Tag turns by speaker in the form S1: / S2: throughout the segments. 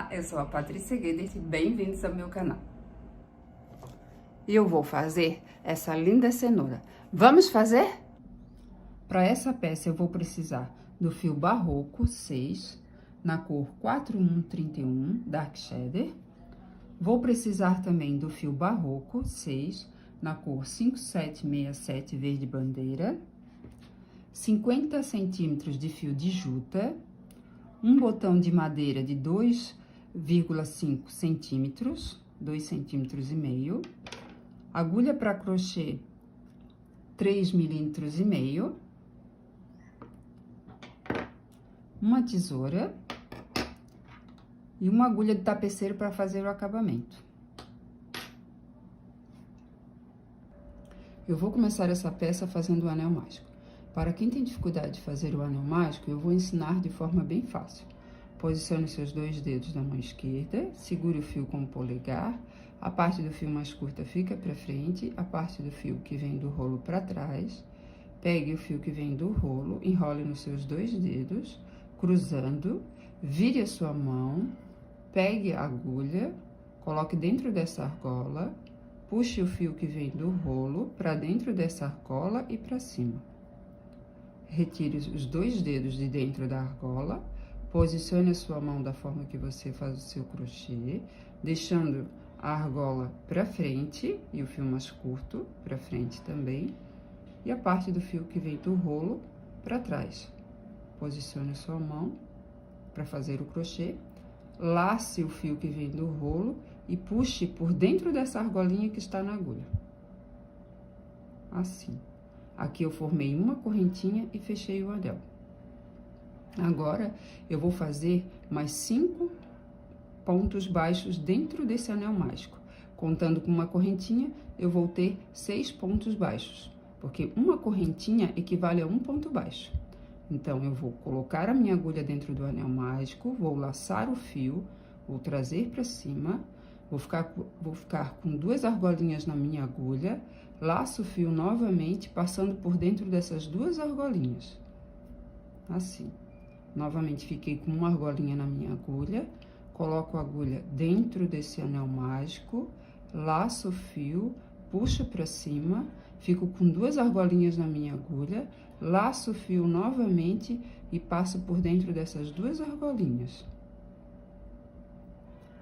S1: Olá, eu sou a Patrícia Guedes e bem-vindos ao meu canal. E eu vou fazer essa linda cenoura. Vamos fazer? Para essa peça eu vou precisar do fio Barroco 6, na cor 4131, Dark Shader. Vou precisar também do fio Barroco 6, na cor 5767, Verde Bandeira. 50 centímetros de fio de juta. Um botão de madeira de 2,5 centímetros, 2,5 centímetros, agulha para crochê 3,5 milímetros, uma tesoura e uma agulha de tapeceiro para fazer o acabamento. Eu vou começar essa peça fazendo o anel mágico. Para quem tem dificuldade de fazer o anel mágico, eu vou ensinar de forma bem fácil. Posicione seus 2 dedos na mão esquerda, segure o fio com o polegar, a parte do fio mais curta fica para frente, a parte do fio que vem do rolo para trás. Pegue o fio que vem do rolo, enrole nos seus 2 dedos, cruzando, vire a sua mão, pegue a agulha, coloque dentro dessa argola, puxe o fio que vem do rolo para dentro dessa argola e para cima. Retire os 2 dedos de dentro da argola, posicione a sua mão da forma que você faz o seu crochê, deixando a argola para frente e o fio mais curto para frente também, e a parte do fio que vem do rolo para trás. Posicione a sua mão para fazer o crochê, lace o fio que vem do rolo e puxe por dentro dessa argolinha que está na agulha. Assim. Aqui eu formei uma correntinha e fechei o anel. Agora, eu vou fazer mais 5 pontos baixos dentro desse anel mágico. Contando com uma correntinha, eu vou ter 6 pontos baixos, porque uma correntinha equivale a um ponto baixo. Então, eu vou colocar a minha agulha dentro do anel mágico, vou laçar o fio, vou trazer para cima, vou ficar com 2 argolinhas na minha agulha, laço o fio novamente, passando por dentro dessas 2 argolinhas. Assim. Novamente, fiquei com uma argolinha na minha agulha, coloco a agulha dentro desse anel mágico, laço o fio, puxo para cima, fico com 2 argolinhas na minha agulha, laço o fio novamente e passo por dentro dessas 2 argolinhas.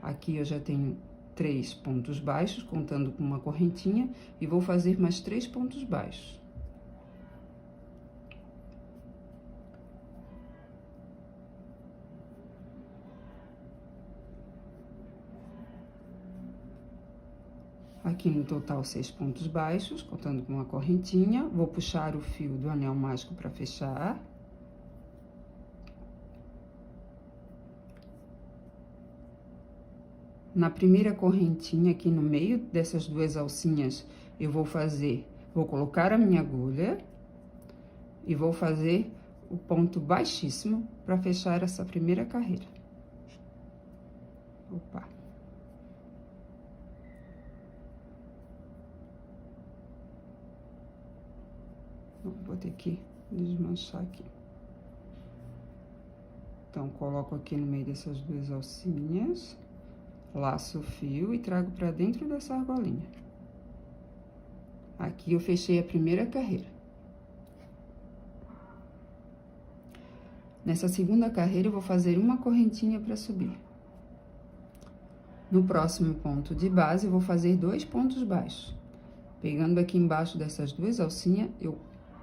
S1: Aqui eu já tenho 3 pontos baixos, contando com uma correntinha, e vou fazer mais 3 pontos baixos. Aqui no total 6 pontos baixos, contando com uma correntinha, vou puxar o fio do anel mágico para fechar. Na primeira correntinha, aqui no meio dessas 2 alcinhas, eu vou colocar a minha agulha e vou fazer o ponto baixíssimo para fechar essa primeira carreira. Opa! Vou ter que desmanchar aqui. Então, coloco aqui no meio dessas 2 alcinhas. Laço o fio e trago para dentro dessa argolinha. Aqui eu fechei a primeira carreira. Nessa segunda carreira, eu vou fazer uma correntinha para subir. No próximo ponto de base, eu vou fazer 2 pontos baixos. Pegando aqui embaixo dessas 2 alcinhas, eu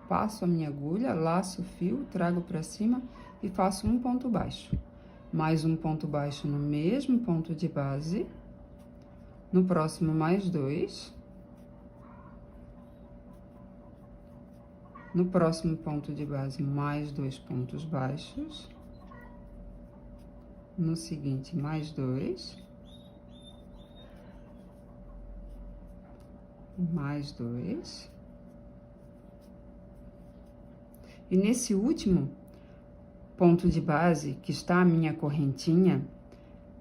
S1: passo a minha agulha, laço o fio, trago para cima e faço um ponto baixo. Mais um ponto baixo no mesmo ponto de base. No próximo, mais 2. No próximo ponto de base, mais 2 pontos baixos. No seguinte, mais 2. Mais 2. E nesse último ponto de base, que está a minha correntinha,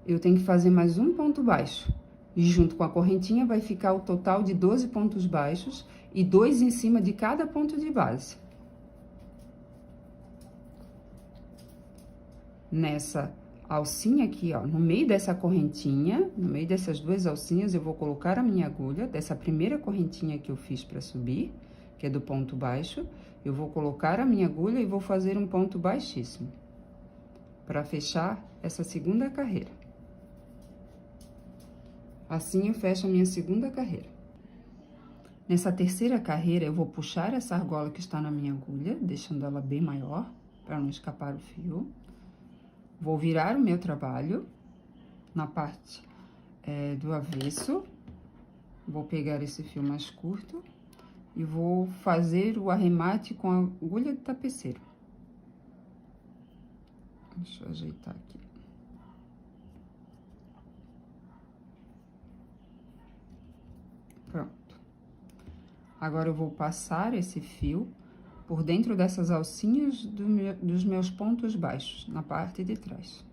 S1: eu tenho que fazer mais um ponto baixo. E junto com a correntinha vai ficar o total de 12 pontos baixos e 2 em cima de cada ponto de base. Nessa A alcinha aqui, ó, no meio dessa correntinha, no meio dessas duas alcinhas, eu vou colocar a minha agulha, dessa primeira correntinha que eu fiz pra subir, que é do ponto baixo, eu vou colocar a minha agulha e vou fazer um ponto baixíssimo, pra fechar essa segunda carreira. Assim, eu fecho a minha segunda carreira. Nessa terceira carreira, eu vou puxar essa argola que está na minha agulha, deixando ela bem maior, para não escapar o fio. Vou virar o meu trabalho na parte do avesso. Vou pegar esse fio mais curto e vou fazer o arremate com a agulha de tapeceiro. Deixa eu ajeitar aqui. Pronto. Agora, eu vou passar esse fio por dentro dessas alcinhas dos meus pontos baixos, na parte de trás.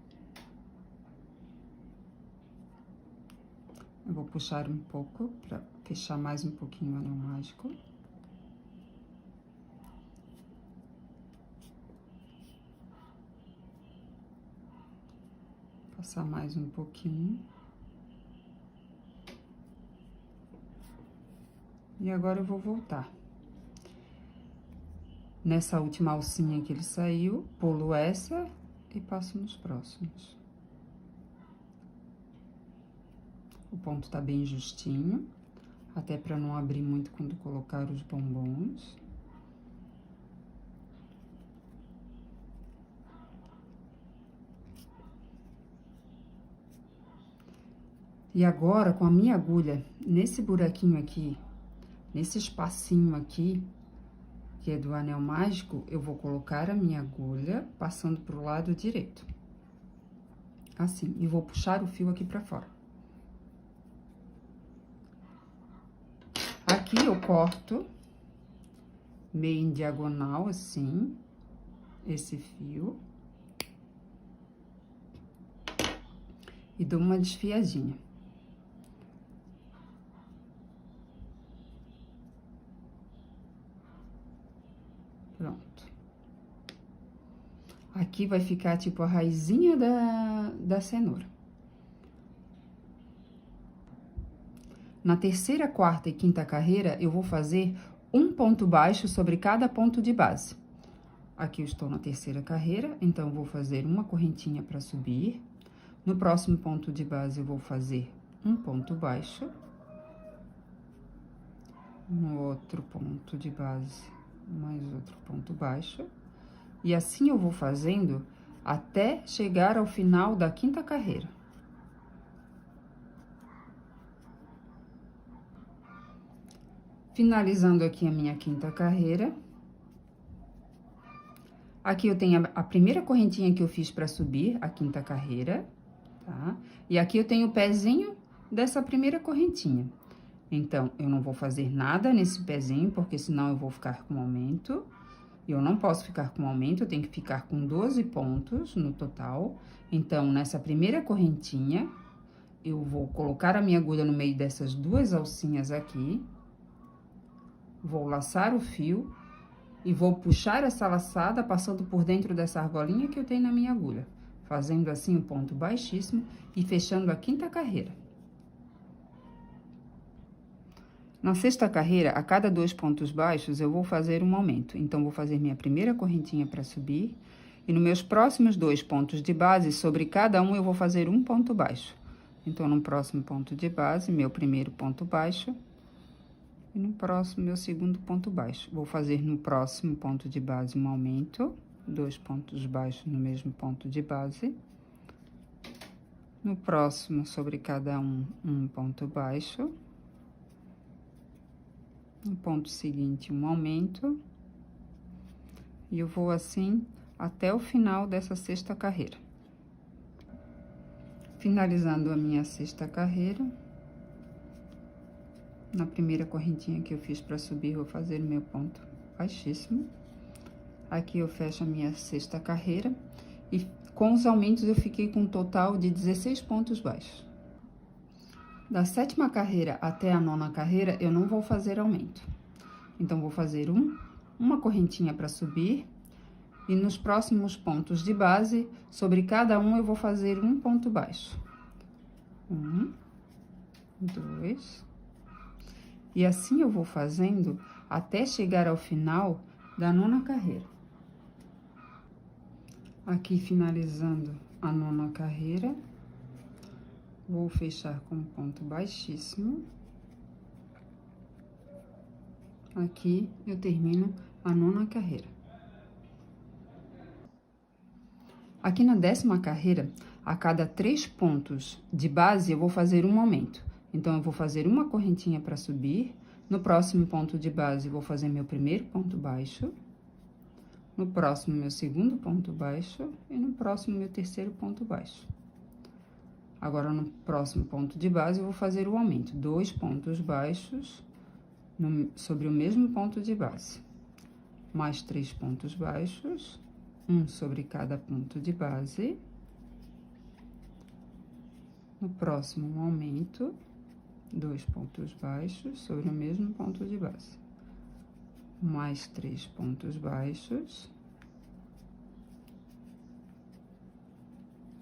S1: Eu vou puxar um pouco para fechar mais um pouquinho o anel mágico. Passar mais um pouquinho. E agora eu vou voltar. Nessa última alcinha que ele saiu, pulo essa e passo nos próximos. O ponto tá bem justinho, até pra não abrir muito quando colocar os bombons. E agora, com a minha agulha, nesse buraquinho aqui, nesse espacinho aqui, que é do anel mágico, eu vou colocar a minha agulha passando pro lado direito. Assim, e vou puxar o fio aqui pra fora. Aqui eu corto meio em diagonal, assim, esse fio. E dou uma desfiadinha. Pronto. Aqui vai ficar tipo a raizinha da cenoura. Na terceira, quarta e quinta carreira, eu vou fazer um ponto baixo sobre cada ponto de base. Aqui eu estou na terceira carreira, então eu vou fazer uma correntinha para subir. No próximo ponto de base, eu vou fazer um ponto baixo. No outro ponto de base, mais outro ponto baixo. E assim eu vou fazendo até chegar ao final da quinta carreira. Finalizando aqui a minha quinta carreira. Aqui eu tenho a primeira correntinha que eu fiz para subir a quinta carreira, tá? E aqui eu tenho o pezinho dessa primeira correntinha. Então, eu não vou fazer nada nesse pezinho, porque senão eu vou ficar com aumento. Eu não posso ficar com aumento, eu tenho que ficar com 12 pontos no total. Então, nessa primeira correntinha, eu vou colocar a minha agulha no meio dessas duas alcinhas aqui. Vou laçar o fio e vou puxar essa laçada passando por dentro dessa argolinha que eu tenho na minha agulha. Fazendo assim o ponto baixíssimo e fechando a quinta carreira. Na sexta carreira, a cada 2 pontos baixos, eu vou fazer um aumento. Então, vou fazer minha primeira correntinha para subir. E nos meus próximos 2 pontos de base, sobre cada um, eu vou fazer um ponto baixo. Então, no próximo ponto de base, meu primeiro ponto baixo. E no próximo, meu segundo ponto baixo. Vou fazer no próximo ponto de base um aumento. 2 pontos baixos no mesmo ponto de base. No próximo, sobre cada um, um ponto baixo. No ponto seguinte, um aumento. E eu vou assim até o final dessa sexta carreira. Finalizando a minha sexta carreira. Na primeira correntinha que eu fiz para subir, vou fazer o meu ponto baixíssimo. Aqui eu fecho a minha sexta carreira. E com os aumentos eu fiquei com um total de 16 pontos baixos. Da sétima carreira até a nona carreira, eu não vou fazer aumento. Então, vou fazer uma correntinha para subir E nos próximos pontos de base, sobre cada um, eu vou fazer um ponto baixo. 1, 2. E assim eu vou fazendo até chegar ao final da 9ª carreira. Aqui, finalizando a 9ª carreira, vou fechar com um ponto baixíssimo. Aqui, eu termino a 9ª carreira. Aqui na 10ª carreira, a cada 3 pontos de base, eu vou fazer um aumento. Então, eu vou fazer uma correntinha para subir. No próximo ponto de base, vou fazer meu primeiro ponto baixo. No próximo, meu segundo ponto baixo. E no próximo, meu terceiro ponto baixo. Agora, no próximo ponto de base, eu vou fazer o aumento. 2 pontos baixos sobre o mesmo ponto de base. Mais 3 pontos baixos. Um sobre cada ponto de base. No próximo, um aumento. 2 pontos baixos sobre o mesmo ponto de base. Mais 3 pontos baixos.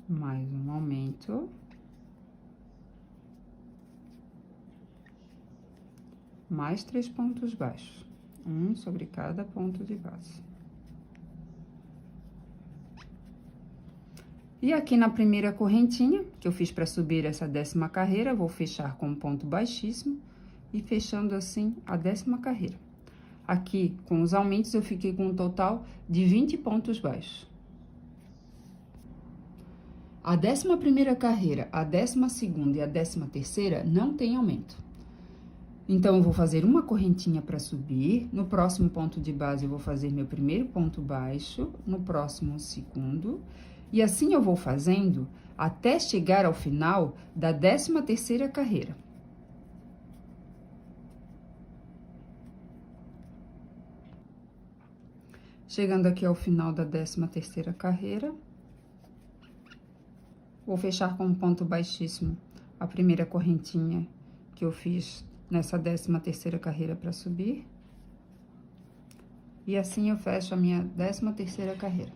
S1: Mais um aumento. Mais 3 pontos baixos. Um sobre cada ponto de base. E aqui na primeira correntinha, que eu fiz para subir essa 10ª carreira, vou fechar com um ponto baixíssimo e fechando assim a 10ª carreira. Aqui, com os aumentos, eu fiquei com um total de 20 pontos baixos. A 11ª carreira, a 12ª e a 13ª não tem aumento. Então, eu vou fazer uma correntinha para subir. No próximo ponto de base, eu vou fazer meu primeiro ponto baixo. No próximo, o segundo. E assim eu vou fazendo até chegar ao final da 13ª carreira. Chegando aqui ao final da 13ª carreira, vou fechar com um ponto baixíssimo a primeira correntinha que eu fiz nessa 13ª carreira para subir. E assim eu fecho a minha 13ª carreira.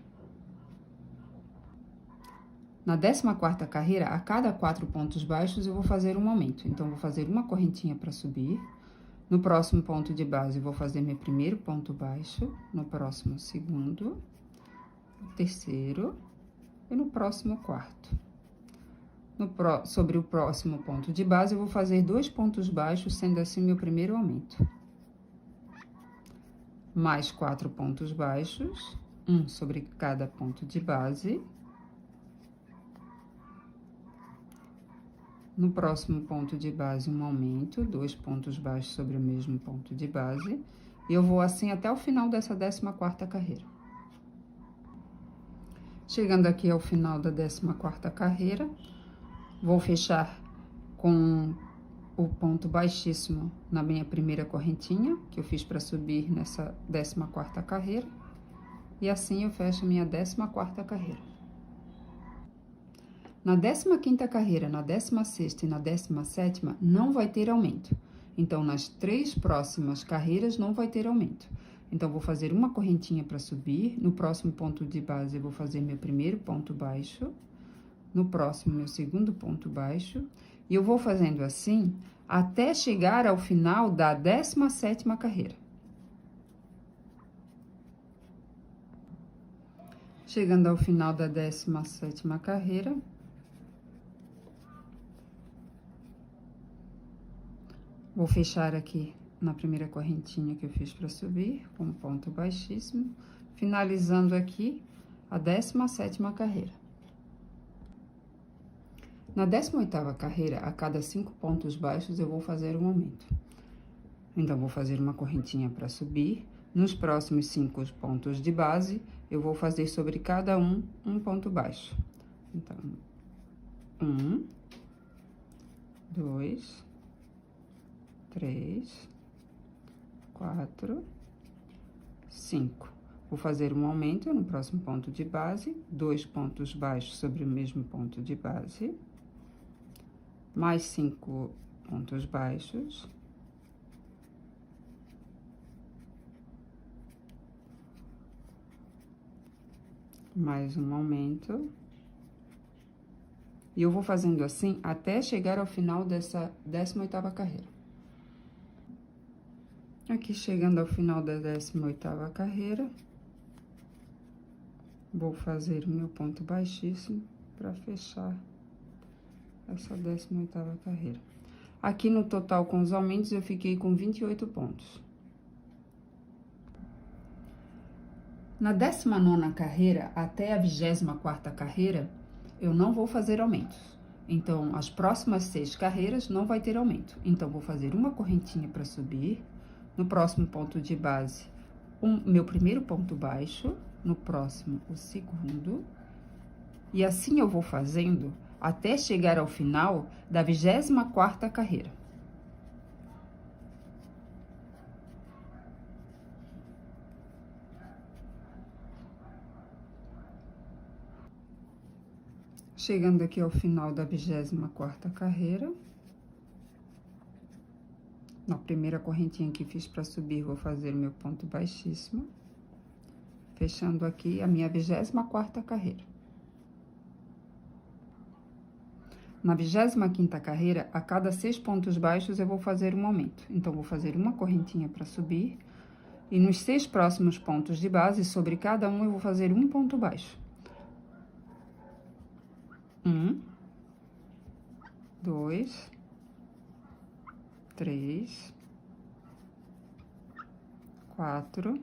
S1: Na 14ª carreira, a cada 4 pontos baixos, eu vou fazer um aumento. Então, vou fazer uma correntinha para subir. No próximo ponto de base, vou fazer meu primeiro ponto baixo. No próximo, segundo. Terceiro. E no próximo, quarto. Sobre o próximo ponto de base, eu vou fazer 2 pontos baixos, sendo assim meu primeiro aumento. Mais 4 pontos baixos. Um sobre cada ponto de base. No próximo ponto de base, um aumento, 2 pontos baixos sobre o mesmo ponto de base. E eu vou assim até o final dessa 14ª carreira. Chegando aqui ao final da 14ª carreira, vou fechar com o ponto baixíssimo na minha primeira correntinha, que eu fiz para subir nessa 14ª carreira. E assim eu fecho a minha 14ª carreira. Na 15ª carreira, na 16ª e na 17ª, não vai ter aumento. Então, nas 3 próximas carreiras, não vai ter aumento. Então, vou fazer uma correntinha para subir. No próximo ponto de base, eu vou fazer meu primeiro ponto baixo. No próximo, meu segundo ponto baixo. E eu vou fazendo assim, até chegar ao final da 17ª carreira. Chegando ao final da 17ª carreira, vou fechar aqui na primeira correntinha que eu fiz para subir, com um ponto baixíssimo, finalizando aqui a 17ª carreira. Na 18ª carreira, a cada 5 pontos baixos, eu vou fazer um aumento. Então, vou fazer uma correntinha para subir. Nos próximos 5 pontos de base, eu vou fazer sobre cada um ponto baixo. Então, 1, 2, 3, 4, 5. Vou fazer um aumento no próximo ponto de base, 2 pontos baixos sobre o mesmo ponto de base, mais 5 pontos baixos. mais um aumento. E eu vou fazendo assim até chegar ao final dessa 18ª carreira. Aqui, chegando ao final da 18ª carreira, vou fazer o meu ponto baixíssimo para fechar essa 18ª carreira. Aqui no total com os aumentos eu fiquei com 28 pontos. Na 19ª carreira até a 24ª carreira, eu não vou fazer aumentos. Então, as próximas 6 carreiras não vai ter aumento. Então, vou fazer uma correntinha para subir. No próximo ponto de base, meu primeiro ponto baixo. No próximo, o segundo. E assim eu vou fazendo até chegar ao final da 24ª carreira. Chegando aqui ao final da 24ª carreira, na primeira correntinha que fiz para subir, vou fazer meu ponto baixíssimo, fechando aqui a minha 24ª carreira. Na 25ª carreira, a cada 6 pontos baixos, eu vou fazer um aumento. Então, vou fazer uma correntinha para subir, e nos 6 próximos pontos de base, sobre cada um, eu vou fazer um ponto baixo. 1, 2, 3, 4,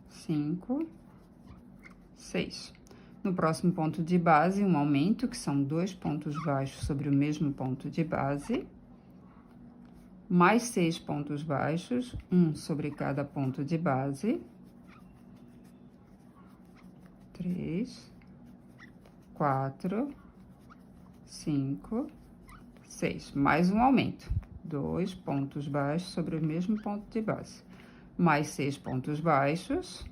S1: 5, 6. No próximo ponto de base, um aumento, que são 2 pontos baixos sobre o mesmo ponto de base, mais 6 pontos baixos, um sobre cada ponto de base. 3, 4, 5, 6. Mais um aumento. 2 pontos baixos sobre o mesmo ponto de base. Mais 6 pontos baixos.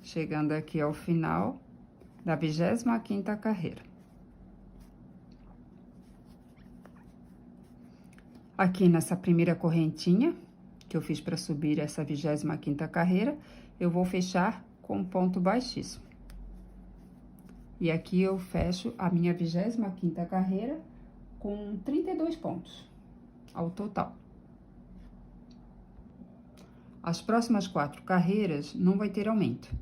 S1: Chegando aqui ao final da 25ª carreira. Aqui nessa primeira correntinha que eu fiz para subir essa 25ª carreira, eu vou fechar com ponto baixíssimo. E aqui eu fecho a minha 25ª carreira com 32 pontos ao total. As próximas 4 carreiras não vai ter aumento.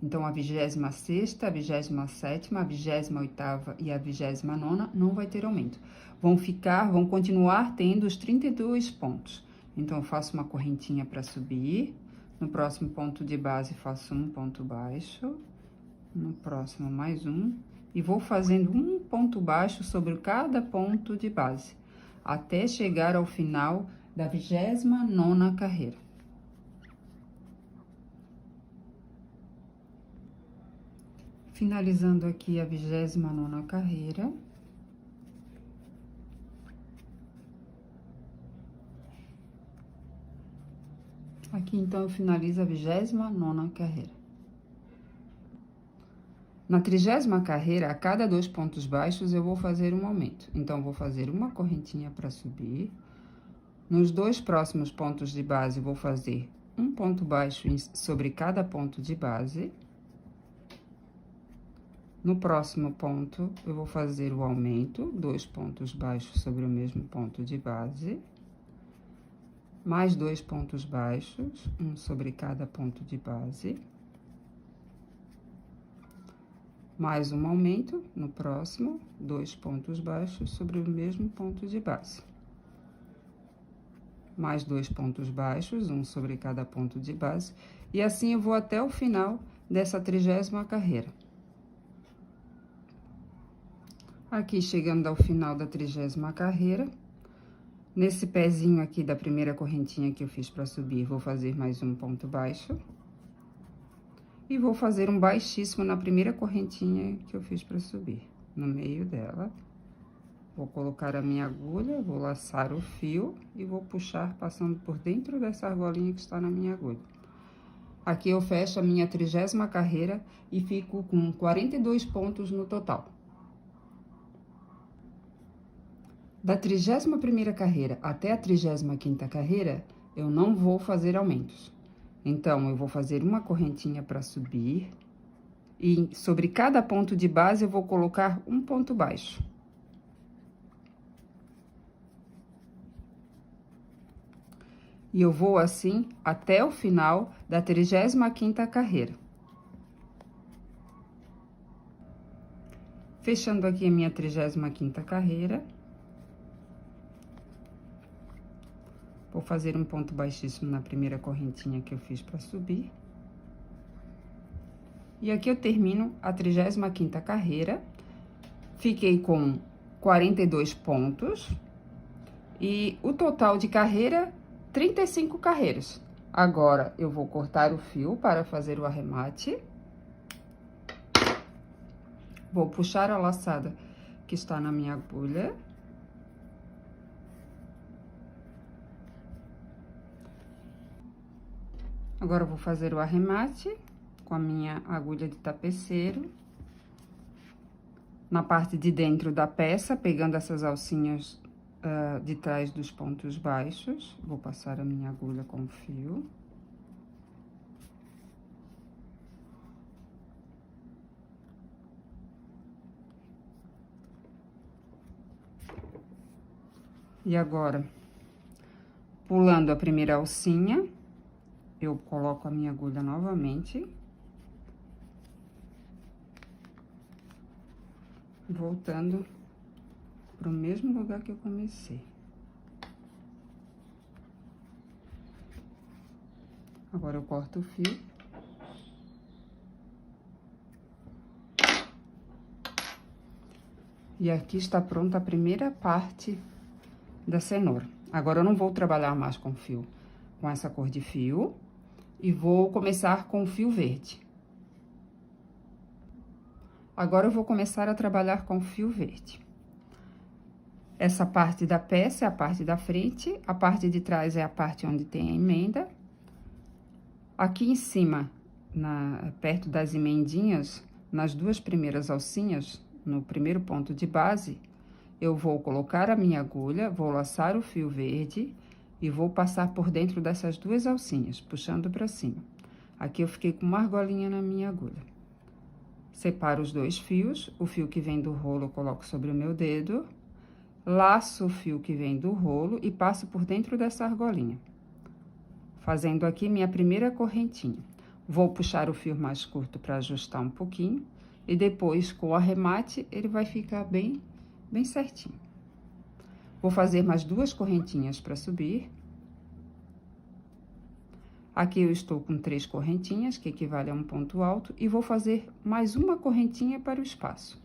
S1: Então, a 26ª, a 27ª, a 28ª e a 29ª não vai ter aumento. Vão continuar tendo os 32 pontos. Então, eu faço uma correntinha para subir. No próximo ponto de base, faço um ponto baixo. No próximo, mais um. E vou fazendo um ponto baixo sobre cada ponto de base, até chegar ao final da 29ª carreira. Finalizando aqui a 29ª carreira. Aqui, então, eu finalizo a 29ª carreira. Na 30ª carreira, a cada 2 pontos baixos, eu vou fazer um aumento. Então, vou fazer uma correntinha para subir. Nos 2 próximos pontos de base, vou fazer um ponto baixo sobre cada ponto de base. No próximo ponto, eu vou fazer o aumento, 2 pontos baixos sobre o mesmo ponto de base. Mais 2 pontos baixos, um sobre cada ponto de base. Mais um aumento no próximo, 2 pontos baixos sobre o mesmo ponto de base. Mais 2 pontos baixos, um sobre cada ponto de base. E assim eu vou até o final dessa 30ª carreira. Aqui, chegando ao final da 30ª carreira, nesse pezinho aqui da primeira correntinha que eu fiz para subir, vou fazer mais um ponto baixo. E vou fazer um baixíssimo na primeira correntinha que eu fiz para subir, no meio dela. Vou colocar a minha agulha, vou laçar o fio e vou puxar passando por dentro dessa argolinha que está na minha agulha. Aqui eu fecho a minha 30ª carreira e fico com 42 pontos no total. Da 31ª carreira até a 35ª carreira, eu não vou fazer aumentos. Então, eu vou fazer uma correntinha para subir. E sobre cada ponto de base, eu vou colocar um ponto baixo. E eu vou assim até o final da 35ª carreira. Fechando aqui a minha 35ª carreira. Vou fazer um ponto baixíssimo na primeira correntinha que eu fiz para subir. E aqui eu termino a 35ª carreira. Fiquei com 42 pontos. E o total de carreira, 35 carreiras. Agora, eu vou cortar o fio para fazer o arremate. Vou puxar a laçada que está na minha agulha. Agora, eu vou fazer o arremate com a minha agulha de tapeceiro. Na parte de dentro da peça, pegando essas alcinhas de trás dos pontos baixos. Vou passar a minha agulha com o fio. E agora, pulando a primeira alcinha, eu coloco a minha agulha novamente. Voltando pro mesmo lugar que eu comecei. Agora, eu corto o fio. E aqui está pronta a primeira parte da cenoura. Agora, eu não vou trabalhar mais com fio, com essa cor de fio. E vou começar com o fio verde. Agora, eu vou começar a trabalhar com o fio verde. Essa parte da peça é a parte da frente, a parte de trás é a parte onde tem a emenda. Aqui em cima, perto das emendinhas, nas duas primeiras alcinhas, no primeiro ponto de base, eu vou colocar a minha agulha, vou laçar o fio verde e vou passar por dentro dessas duas alcinhas, puxando pra cima. Aqui eu fiquei com uma argolinha na minha agulha. Separo os dois fios, o fio que vem do rolo eu coloco sobre o meu dedo, laço o fio que vem do rolo e passo por dentro dessa argolinha. Fazendo aqui minha primeira correntinha. Vou puxar o fio mais curto para ajustar um pouquinho e depois, com o arremate, ele vai ficar bem certinho. Vou fazer mais duas correntinhas para subir. Aqui eu estou com 3 correntinhas, que equivale a um ponto alto, e vou fazer mais uma correntinha para o espaço.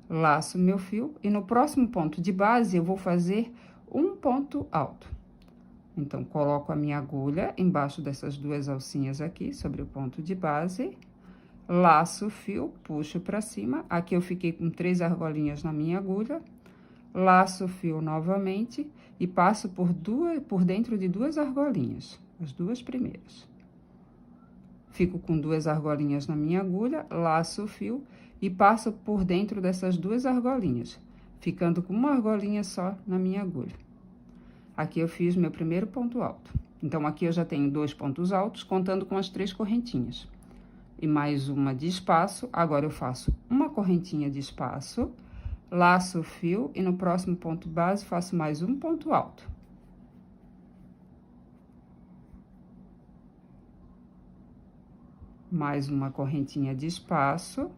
S1: Laço meu fio e no próximo ponto de base eu vou fazer um ponto alto. Então, coloco a minha agulha embaixo dessas duas alcinhas aqui, sobre o ponto de base, laço o fio, puxo para cima. Aqui eu fiquei com 3 argolinhas na minha agulha, laço o fio novamente e passo por dentro de 2 argolinhas, as duas primeiras. Fico com 2 argolinhas na minha agulha, laço o fio e passo por dentro dessas 2 argolinhas, ficando com uma argolinha só na minha agulha. Aqui eu fiz meu primeiro ponto alto. Então, aqui eu já tenho 2 pontos altos, contando com as 3 correntinhas. E mais uma de espaço. Agora, eu faço uma correntinha de espaço, laço o fio e no próximo ponto base faço mais um ponto alto. Mais uma correntinha de espaço,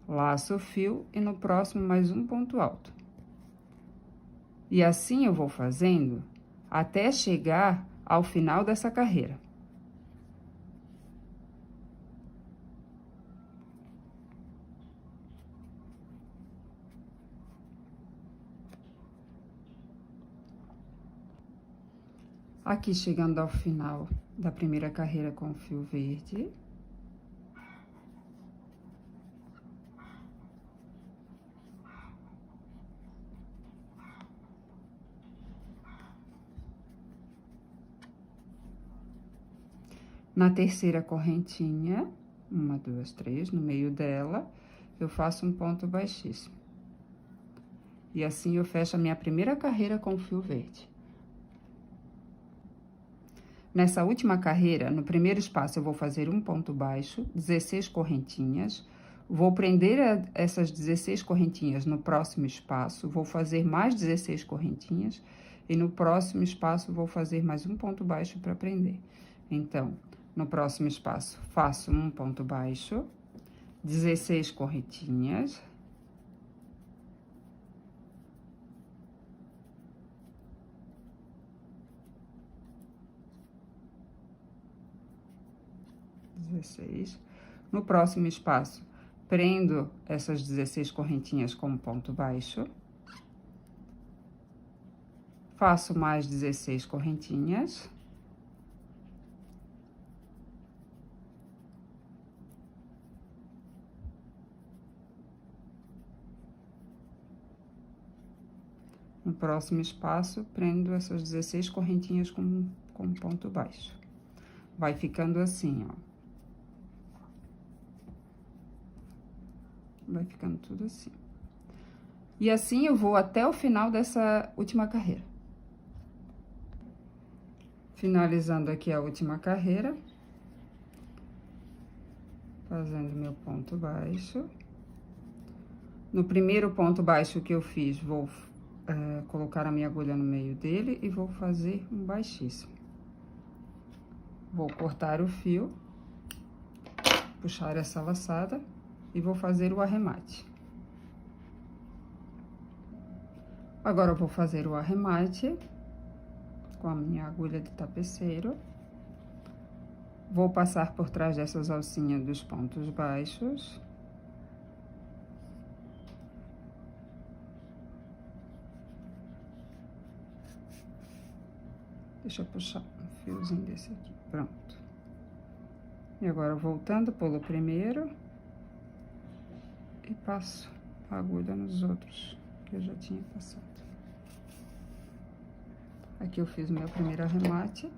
S1: laço o fio e no próximo mais um ponto alto. E assim eu vou fazendo até chegar ao final dessa carreira. Aqui, chegando ao final da primeira carreira com o fio verde. Na terceira correntinha, 1, 2, 3, no meio dela, eu faço um ponto baixíssimo. E assim eu fecho a minha primeira carreira com o fio verde. Nessa última carreira, no primeiro espaço, eu vou fazer um ponto baixo, 16 correntinhas. Vou prender essas 16 correntinhas no próximo espaço, vou fazer mais 16 correntinhas. E no próximo espaço, vou fazer mais um ponto baixo para prender. Então, no próximo espaço, faço um ponto baixo, 16 correntinhas. No próximo espaço, prendo essas 16 correntinhas como ponto baixo. Faço mais 16 correntinhas. No próximo espaço, prendo essas 16 correntinhas com ponto baixo. Vai ficando assim, ó. Vai ficando tudo assim. E assim eu vou até o final dessa última carreira. Finalizando aqui a última carreira. Fazendo meu ponto baixo. No primeiro ponto baixo que eu fiz, vou colocar a minha agulha no meio dele e vou fazer um baixíssimo. Vou cortar o fio, puxar essa laçada e vou fazer o arremate. Agora, eu vou fazer o arremate com a minha agulha de tapeceiro. Vou passar por trás dessas alcinhas dos pontos baixos. Deixa eu puxar um fiozinho desse aqui, pronto. E agora, voltando, pulo o primeiro. E passo a agulha nos outros que eu já tinha passado. Aqui eu fiz o meu primeiro arremate.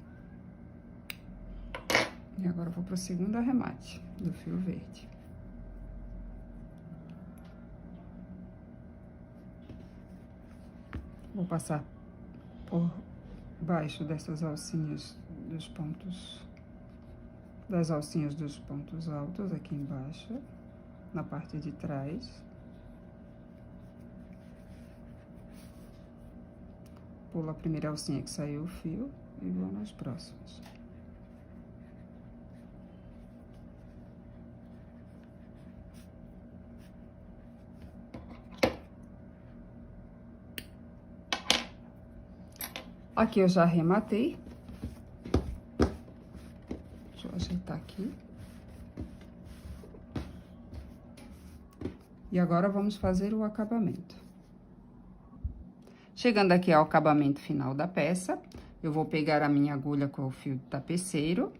S1: E agora eu vou pro segundo arremate do fio verde. Vou passar por baixo dessas alcinhas dos pontos, das alcinhas dos pontos altos aqui embaixo, na parte de trás. Pulo a primeira alcinha que saiu o fio e vou nas próximas. Aqui eu já arrematei. Deixa eu ajeitar aqui. E agora, vamos fazer o acabamento. Chegando aqui ao acabamento final da peça, eu vou pegar a minha agulha com o fio de tapeceiro,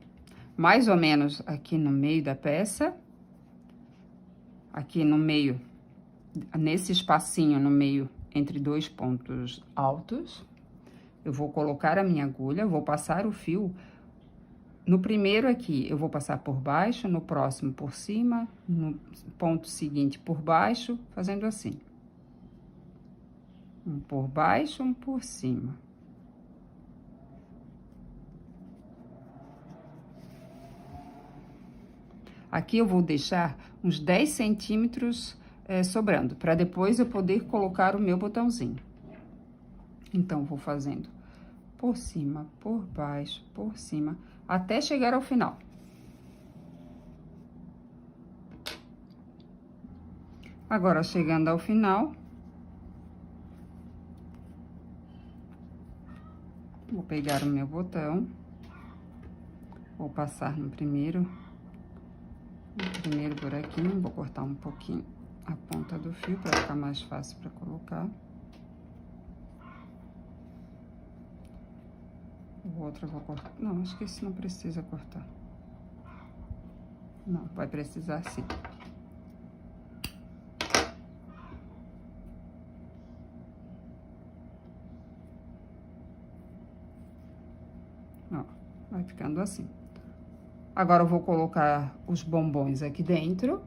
S1: mais ou menos aqui no meio da peça, aqui no meio, nesse espacinho no meio entre dois pontos altos, eu vou colocar a minha agulha, vou passar o fio. No primeiro aqui, eu vou passar por baixo, no próximo por cima, no ponto seguinte por baixo, fazendo assim. Um por baixo, um por cima. Aqui eu vou deixar uns 10 centímetros sobrando, para depois eu poder colocar o meu botãozinho. Então, vou fazendo por cima, por baixo, por cima, até chegar ao final. Agora, chegando ao final, vou pegar o meu botão, vou passar no primeiro buraquinho, vou cortar um pouquinho a ponta do fio para ficar mais fácil para colocar. O outro eu vou cortar. Não, acho que esse não precisa cortar. Não, vai precisar sim. Ó, vai ficando assim. Agora, eu vou colocar os bombons aqui dentro.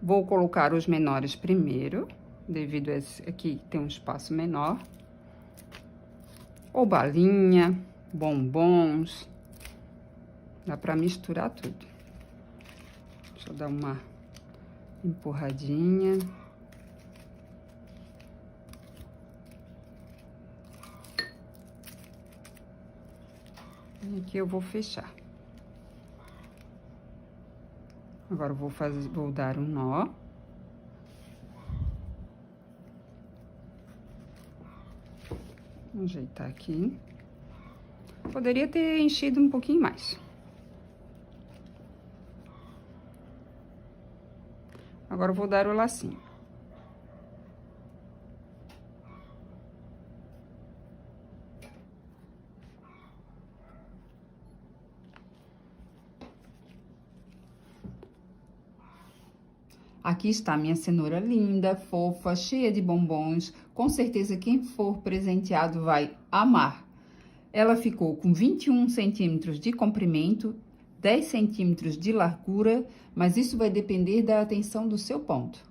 S1: Vou colocar os menores primeiro, devido a esse aqui tem um espaço menor. ou balinha, bombons. Dá pra misturar tudo. Deixa eu dar uma empurradinha. E aqui eu vou fechar. Agora eu vou dar um nó. Vou ajeitar aqui. Poderia ter enchido um pouquinho mais. Agora eu vou dar o lacinho. Aqui está minha cenoura linda, fofa, cheia de bombons. Com certeza quem for presenteado vai amar. Ela ficou com 21 centímetros de comprimento, 10 centímetros de largura, mas isso vai depender da atenção do seu ponto.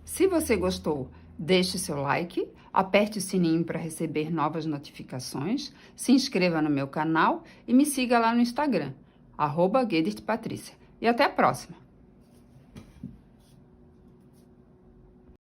S1: Se você gostou, deixe seu like, aperte o sininho para receber novas notificações, se inscreva no meu canal e me siga lá no Instagram, @GuedirtPatrícia. E até a próxima!